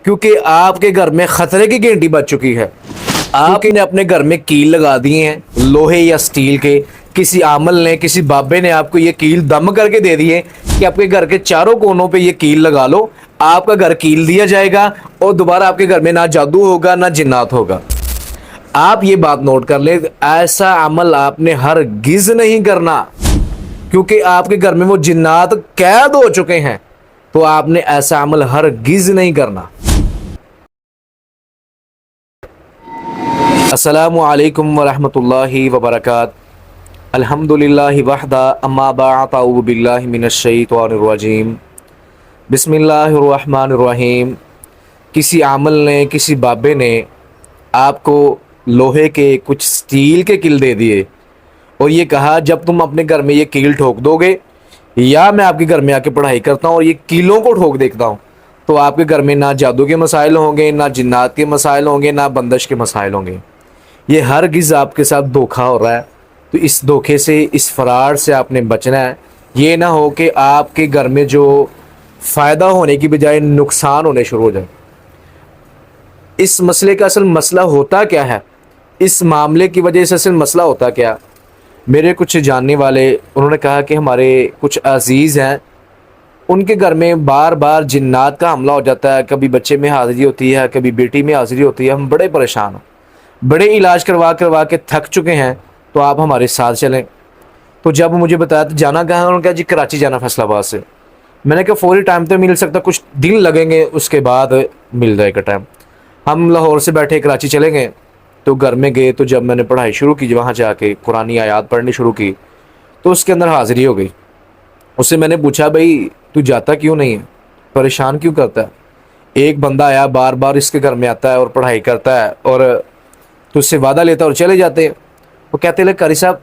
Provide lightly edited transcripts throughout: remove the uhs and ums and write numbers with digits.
کیونکہ آپ کے گھر میں خطرے کی گھنٹی بج چکی ہے. آپ نے اپنے گھر میں کیل لگا دیے ہیں لوہے یا سٹیل کے. کسی عامل نے کسی بابے نے آپ کو یہ کیل دم کر کے دے دیے کہ آپ کے گھر کے چاروں کونوں پہ یہ کیل لگا لو, آپ کا گھر کیل دیا جائے گا اور دوبارہ آپ کے گھر میں نہ جادو ہوگا نہ جنات ہوگا. آپ یہ بات نوٹ کر لیں, ایسا عمل آپ نے ہرگز نہیں کرنا, کیونکہ آپ کے گھر میں وہ جنات قید ہو چکے ہیں. تو آپ نے ایسا عمل ہرگز نہیں کرنا. السلام علیکم ورحمۃ اللہ وبرکاتہ. الحمدللہ وحدہ اما بعد اعوذ باللہ من الشیطان الرجیم. بسم اللہ الرحمن الرحیم. کسی عامل نے کسی بابے نے آپ کو لوہے کے کچھ سٹیل کے کیل دے دیے اور یہ کہا جب تم اپنے گھر میں یہ کیل ٹھوک دو گے یا میں آپ کے گھر میں آ کے پڑھائی کرتا ہوں اور یہ کیلوں کو ٹھوک دیکھتا ہوں تو آپ کے گھر میں نہ جادو کے مسائل ہوں گے, نہ جنات کے مسائل ہوں گے, نہ بندش کے مسائل ہوں گے. یہ ہرگز آپ کے ساتھ دھوکہ ہو رہا ہے. تو اس دھوکے سے, اس فراڈ سے آپ نے بچنا ہے. یہ نہ ہو کہ آپ کے گھر میں جو فائدہ ہونے کی بجائے نقصان ہونے شروع ہو جائے. اس مسئلے کا اصل مسئلہ ہوتا کیا ہے, اس معاملے کی وجہ سے اصل مسئلہ ہوتا کیا. میرے کچھ جاننے والے انہوں نے کہا کہ ہمارے کچھ عزیز ہیں, ان کے گھر میں بار بار جنات کا حملہ ہو جاتا ہے. کبھی بچے میں حاضری ہوتی ہے, کبھی بیٹی میں حاضری ہوتی ہے. ہم بڑے پریشان ہیں, بڑے علاج کروا کے تھک چکے ہیں. تو آپ ہمارے ساتھ چلیں. تو جب مجھے بتایا تو جانا کہاں ہے, انہوں نے کہا جی کراچی جانا فیصل آباد سے. میں نے کہا فوری ٹائم تو مل سکتا, کچھ دن لگیں گے, اس کے بعد مل جائے گا ٹائم. ہم لاہور سے بیٹھے کراچی چلے گئے. تو گھر میں گئے تو جب میں نے پڑھائی شروع کی, وہاں جا کے قرآنی آیات پڑھنی شروع کی تو اس کے اندر حاضری ہو گئی. اس سے میں نے پوچھا بھائی تو جاتا کیوں نہیں ہے, پریشان کیوں کرتا ہے. ایک بندہ آیا بار بار اس کے گھر میں آتا ہے اور پڑھائی کرتا ہے اور تو اس سے وعدہ لیتا ہے اور چلے جاتے ہیں. وہ کہتے ہیں قاری صاحب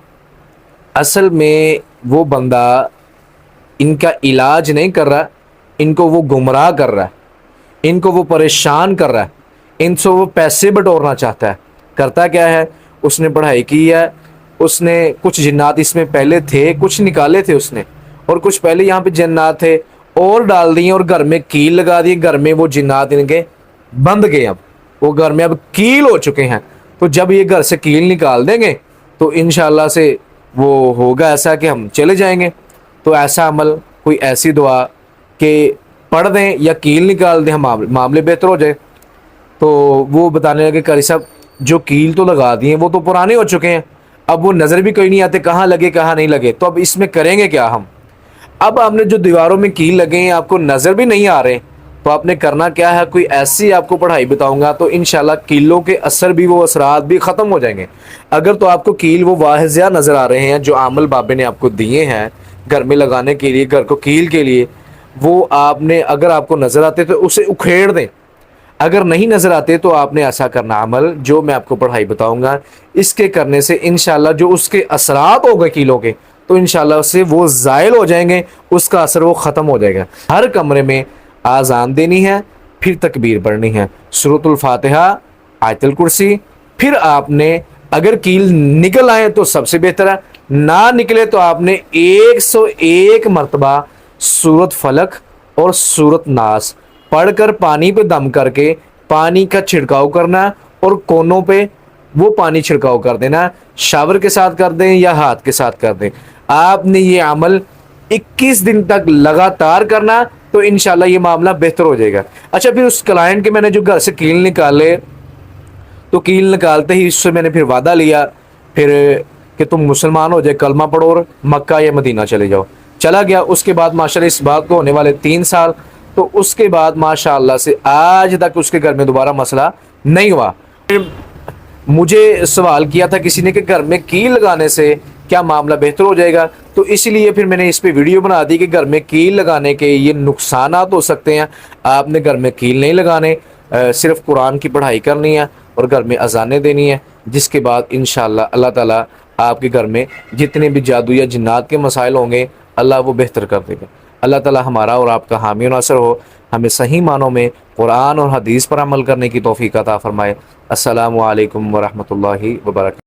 اصل میں وہ بندہ ان کا علاج نہیں کر رہا, ان کو وہ گمراہ کر رہا ہے, ان کو وہ پریشان کر رہا ہے, ان سے وہ پیسے بٹورنا چاہتا ہے. کرتا کیا ہے, اس نے پڑھائی کی ہے, اس نے کچھ جنات اس میں پہلے تھے, کچھ نکالے تھے اس نے, اور کچھ پہلے یہاں پہ جنات تھے اور ڈال دیے اور گھر میں کیل لگا دی. گھر میں وہ جنات ان کے بند گئے, اب وہ گھر میں اب کیل ہو چکے ہیں. تو جب یہ گھر سے کیل نکال دیں گے تو انشاءاللہ سے وہ ہوگا ایسا کہ ہم چلے جائیں گے. تو ایسا عمل, کوئی ایسی دعا کہ پڑھ دیں یا کیل نکال دیں, معاملے بہتر ہو جائے. تو وہ بتانے لگے قاری صاحب جو کیل تو لگا دیے وہ تو پرانے ہو چکے ہیں, اب وہ نظر بھی کوئی نہیں آتے کہاں لگے کہاں نہیں لگے, تو اب اس میں کریں گے کیا ہم. اب آپ نے جو دیواروں میں کیل لگے ہیں آپ کو نظر بھی نہیں آ رہے, تو آپ نے کرنا کیا ہے, کوئی ایسی آپ کو پڑھائی بتاؤں گا تو انشاءاللہ کیلوں کے اثر بھی, وہ اثرات بھی ختم ہو جائیں گے. اگر تو آپ کو کیل وہ واضح نظر آ رہے ہیں جو عامل بابے نے آپ کو دیے ہیں گھر میں لگانے کے لیے, گھر کو کیل کے لیے, وہ آپ نے اگر آپ کو نظر آتے تو اسے اکھیڑ دیں. اگر نہیں نظر آتے تو آپ نے ایسا کرنا عمل جو میں آپ کو پڑھائی بتاؤں گا, اس کے کرنے سے انشاءاللہ جو اس کے اثرات ہو گئے کیلوں کے تو انشاءاللہ اس سے وہ زائل ہو جائیں گے, اس کا اثر وہ ختم ہو جائے گا. ہر کمرے میں آذان دینی ہے, پھر تکبیر پڑھنی ہے, سورۃ الفاتحہ, آیت الکرسی, پھر آپ نے اگر کیل نکل آئے تو سب سے بہتر ہے, نہ نکلے تو آپ نے 101 مرتبہ سورۃ فلق اور سورۃ ناس پڑھ کر پانی پہ دم کر کے پانی کا چھڑکاؤ کرنا اور کونوں پہ وہ پانی چھڑکاؤ کر دینا. شاور کے ساتھ کر دیں یا ہاتھ کے ساتھ کر دیں. آپ نے یہ عمل 21 دن تک لگاتار کرنا تو انشاءاللہ یہ معاملہ بہتر ہو جائے گا. اچھا پھر اس کلائنٹ کے میں نے جو گھر سے کیل نکالے تو کیل نکالتے ہی اس سے میں نے پھر وعدہ لیا پھر کہ تم مسلمان ہو جائے, کلمہ پڑھو اور مکہ یا مدینہ چلے جاؤ. چلا گیا. اس کے بعد ماشاءاللہ اس بات کو ہونے والے 3 سال, تو اس کے بعد ماشاءاللہ سے آج تک اس کے گھر میں دوبارہ مسئلہ نہیں ہوا. مجھے سوال کیا تھا کسی نے کہ گھر میں کیل لگانے سے کیا معاملہ بہتر ہو جائے گا, تو اس لیے پھر میں نے اس پہ ویڈیو بنا دی کہ گھر میں کیل لگانے کے یہ نقصانات ہو سکتے ہیں. آپ نے گھر میں کیل نہیں لگانے, صرف قرآن کی پڑھائی کرنی ہے اور گھر میں اذانیں دینی ہے, جس کے بعد انشاءاللہ اللہ تعالیٰ آپ کے گھر میں جتنے بھی جادو یا جنات کے مسائل ہوں گے اللہ وہ بہتر کر دے گا. اللہ تعالیٰ ہمارا اور آپ کا حامی و ناصر ہو, ہمیں صحیح معنوں میں قرآن اور حدیث پر عمل کرنے کی توفیق عطا فرمائے. السلام علیکم ورحمۃ اللہ وبرکاتہ.